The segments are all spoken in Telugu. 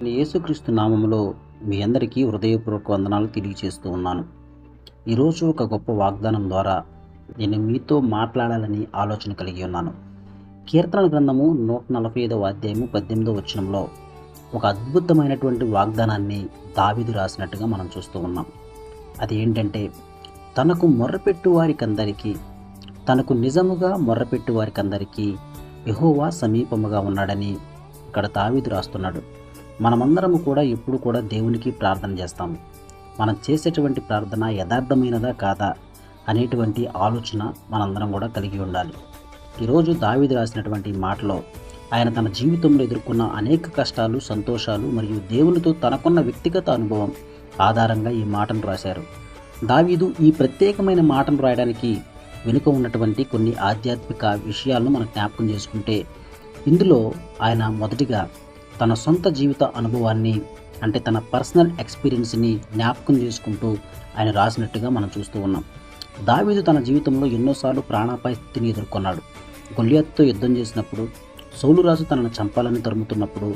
యేసుక్రీస్తు నామములో మీ అందరికీ హృదయపూర్వక వందనాలు తెలియజేస్తూ ఉన్నాను. ఈరోజు ఒక గొప్ప వాగ్దానం ద్వారా నేను మీతో మాట్లాడాలని ఆలోచన కలిగి ఉన్నాను. కీర్తనల గ్రంథము 145వ అధ్యాయము 18వ వచనంలో ఒక అద్భుతమైనటువంటి వాగ్దానాన్ని దావీదు రాసినట్టుగా మనం చూస్తూ ఉన్నాం. అది ఏంటంటే, తనకు మొర్రపెట్టు వారికందరికీ, తనకు నిజముగా మొర్రపెట్టు వారికందరికీ యెహోవా సమీపముగా ఉన్నాడని ఇక్కడ దావీదు రాస్తున్నాడు. మనమందరము కూడా ఎప్పుడు కూడా దేవునికి ప్రార్థన చేస్తాము. మనం చేసేటువంటి ప్రార్థన యథార్థమైనదా కాదా అనేటువంటి ఆలోచన మనందరం కూడా కలిగి ఉండాలి. ఈరోజు దావీదు రాసినటువంటి మాటలో ఆయన తన జీవితంలో ఎదుర్కొన్న అనేక కష్టాలు, సంతోషాలు మరియు దేవునితో తనకున్న వ్యక్తిగత అనుభవం ఆధారంగా ఈ మాటను రాశారు. దావీదు ఈ ప్రత్యేకమైన మాటను రాయడానికి వెనుక ఉన్నటువంటి కొన్ని ఆధ్యాత్మిక విషయాలను మనం జ్ఞాపకం చేసుకుంటే, ఇందులో ఆయన మొదటిగా తన సొంత జీవిత అనుభవాన్ని, అంటే తన పర్సనల్ ఎక్స్పీరియన్స్ని జ్ఞాపకం చేసుకుంటూ ఆయన రాసినట్టుగా మనం చూస్తూ ఉన్నాం. దావీదు తన జీవితంలో ఎన్నోసార్లు ప్రాణాపాయ స్థితిని ఎదుర్కొన్నాడు. గొల్లియాతుతో యుద్ధం చేసినప్పుడు, సౌలు రాజు తనను చంపాలని తరుముతున్నప్పుడు,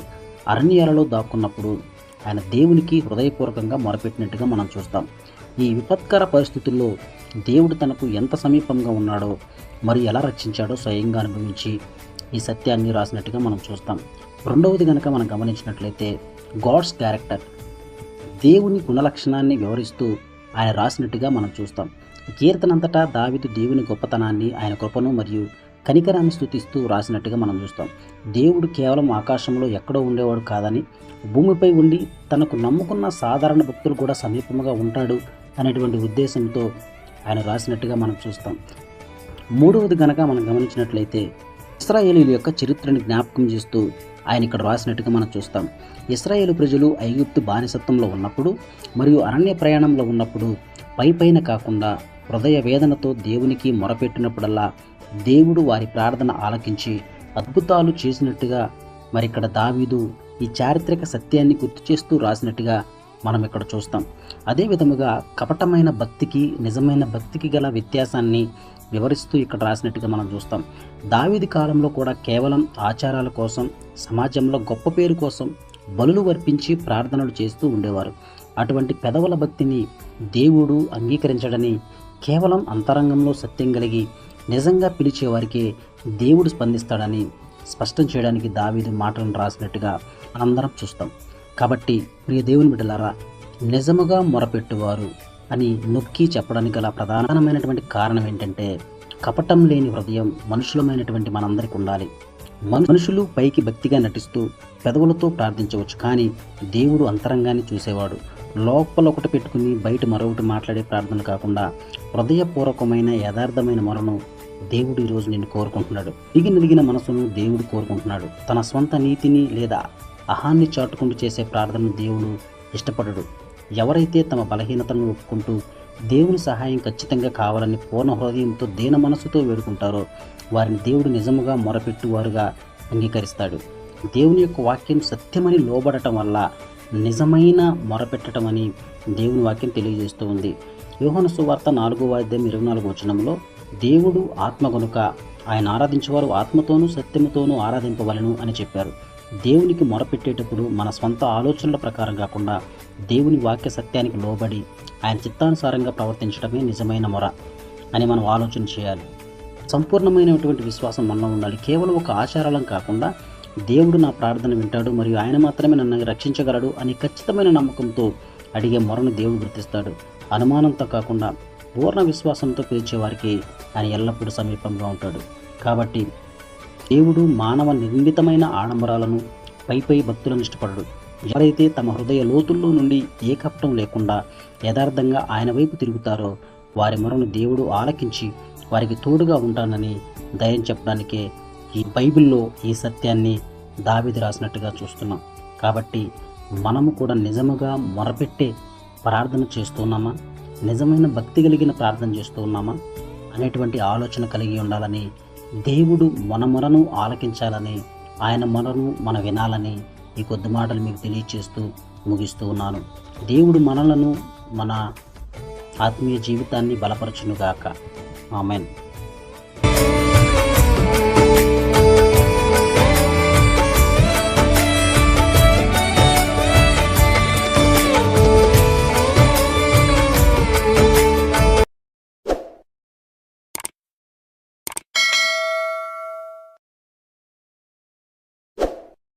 అరణ్యాలలో దాక్కున్నప్పుడు ఆయన దేవునికి హృదయపూర్వకంగా మొరపెట్టినట్టుగా మనం చూస్తాం. ఈ విపత్కర పరిస్థితుల్లో దేవుడు తనకు ఎంత సమీపంగా ఉన్నాడో మరియు ఎలా రక్షించాడో స్వయంగా అనుభవించి ఈ సత్యాన్ని రాసినట్టుగా మనం చూస్తాం. రెండవది కనుక మనం గమనించినట్లయితే, గాడ్స్ క్యారెక్టర్, దేవుని గుణలక్షణాన్ని వివరిస్తూ ఆయన రాసినట్టుగా మనం చూస్తాం. ఈ కీర్తనంతటా దావీదు దేవుని గొప్పతనాన్ని, ఆయన కృపను మరియు కనికరాన్ని స్తుతిస్తూ రాసినట్టుగా మనం చూస్తాం. దేవుడు కేవలం ఆకాశంలో ఎక్కడో ఉండేవాడు కాదని, భూమిపై ఉండి తనకు నమ్ముకున్న సాధారణ భక్తులు కూడా సమీపంగా ఉంటాడు అనేటువంటి ఉద్దేశంతో ఆయన రాసినట్టుగా మనం చూస్తాం. మూడవది కనుక మనం గమనించినట్లయితే, ఇశ్రాయేలీయుల యొక్క చరిత్రని జ్ఞాపకం చేస్తూ ఆయన ఇక్కడ రాసినట్టుగా మనం చూస్తాం. ఇశ్రాయేలు ప్రజలు ఐగుప్తు బానిసత్వంలో ఉన్నప్పుడు మరియు అరణ్య ప్రయాణంలో ఉన్నప్పుడు పైపైన కాకుండా హృదయ వేదనతో దేవునికి మొరపెట్టినప్పుడల్లా దేవుడు వారి ప్రార్థన ఆలకించి అద్భుతాలు చేసినట్టుగా మరి ఇక్కడ దావీదు ఈ చారిత్రక సత్యాన్ని గుర్తు చేస్తూ రాసినట్టుగా మనం ఇక్కడ చూస్తాం. అదే విధముగా కపటమైన భక్తికి, నిజమైన భక్తికి గల వ్యత్యాసాన్ని వివరిస్తూ ఇక్కడ రాసినట్టుగా మనం చూస్తాం. దావీదు కాలంలో కూడా కేవలం ఆచారాల కోసం, సమాజంలో గొప్ప పేరు కోసం బలులు వర్పించి ప్రార్థనలు చేస్తూ ఉండేవారు. అటువంటి పెదవుల భక్తిని దేవుడు అంగీకరించడని, కేవలం అంతరంగంలో సత్యం కలిగి నిజంగా పిలిచేవారికే దేవుడు స్పందిస్తాడని స్పష్టం చేయడానికి దావీదు మాటలను రాసినట్టుగా అందరం చూస్తాం. కాబట్టి ప్రియ దేవుని బిడ్డలారా, నిజముగా మొరపెట్టువారు అని నొక్కి చెప్పడానికి గల ప్రధానమైనటువంటి కారణం ఏంటంటే, కపటం లేని హృదయం మనుషులమైనటువంటి మనందరికీ ఉండాలి. మనుషులు పైకి భక్తిగా నటిస్తూ పెదవులతో ప్రార్థించవచ్చు, కానీ దేవుడు అంతరంగాన్ని చూసేవాడు. లోపల ఒకటి పెట్టుకుని బయట మరొకటి మాట్లాడే ప్రార్థన కాకుండా హృదయపూర్వకమైన యథార్థమైన మొరను దేవుడు ఈరోజు నిన్ను కోరుకుంటున్నాడు. నలిగిన మనసును దేవుడు కోరుకుంటున్నాడు. తన స్వంత నీతిని లేదా అహాన్ని చాటుకుంటూ చేసే ప్రార్థనను దేవుడు ఇష్టపడడు. ఎవరైతే తమ బలహీనతలను ఒప్పుకుంటూ దేవుని సహాయం ఖచ్చితంగా కావాలని పూర్ణ హృదయంతో దీన మనసుతో వేడుకుంటారో వారిని దేవుడు నిజముగా మొరపెట్టువారుగా అంగీకరిస్తాడు. దేవుని యొక్క వాక్యం సత్యమని లోబడటం వల్ల నిజమైన మొరపెట్టడం అని దేవుని వాక్యం తెలియజేస్తూ ఉంది. యోహాను సువార్త 4వ అధ్యాయం 24వ వచనంలో, దేవుడు ఆత్మ గనుక ఆయన ఆరాధించేవారు ఆత్మతోనూ సత్యముతోనూ ఆరాధింపవలెను అని చెప్పారు. దేవునికి మొరపెట్టేటప్పుడు మన స్వంత ఆలోచనల ప్రకారం కాకుండా దేవుని వాక్య సత్యానికి లోబడి ఆయన చిత్తానుసారంగా ప్రవర్తించడమే నిజమైన మొర అని మనం ఆలోచన చేయాలి. సంపూర్ణమైనటువంటి విశ్వాసం మనలో ఉండాలి. కేవలం ఒక ఆచారాలను కాకుండా దేవుడు నా ప్రార్థన వింటాడు మరియు ఆయన మాత్రమే నన్ను రక్షించగలడు అని ఖచ్చితమైన నమ్మకంతో అడిగే మొరను దేవుడు గుర్తిస్తాడు. అనుమానంతో కాకుండా పూర్ణ విశ్వాసంతో పిలిచే వారికి ఆయన ఎల్లప్పుడూ సమీపంగా ఉంటాడు. కాబట్టి దేవుడు మానవ నిర్మితమైన ఆడంబరాలను, పై భక్తులను ఇష్టపడడు. ఎవరైతే తమ హృదయ లోతుల్లో నుండి ఏ కపటం లేకుండా యథార్థంగా ఆయన వైపు తిరుగుతారో వారి మొరను దేవుడు ఆలకించి వారికి తోడుగా ఉంటానని ధైర్యం చెప్పడానికే ఈ బైబిల్లో ఈ సత్యాన్ని దావీదు రాసినట్టుగా చూస్తున్నాం. కాబట్టి మనము కూడా నిజముగా మొరపెట్టే ప్రార్థన చేస్తున్నామా, నిజమైన భక్తి కలిగిన ప్రార్థన చేస్తూ ఉన్నామా అనేటువంటి ఆలోచన కలిగి ఉండాలని, దేవుడు మన మొరను ఆలకించాలని, ఆయన మొరను మన వినాలని ఈ కొద్ది మాటలు మీకు తెలియచేస్తూ ముగిస్తూ ఉన్నాను. దేవుడు మనలను, మన ఆత్మీయ జీవితాన్ని బలపరచునుగాక. ఆమేన్.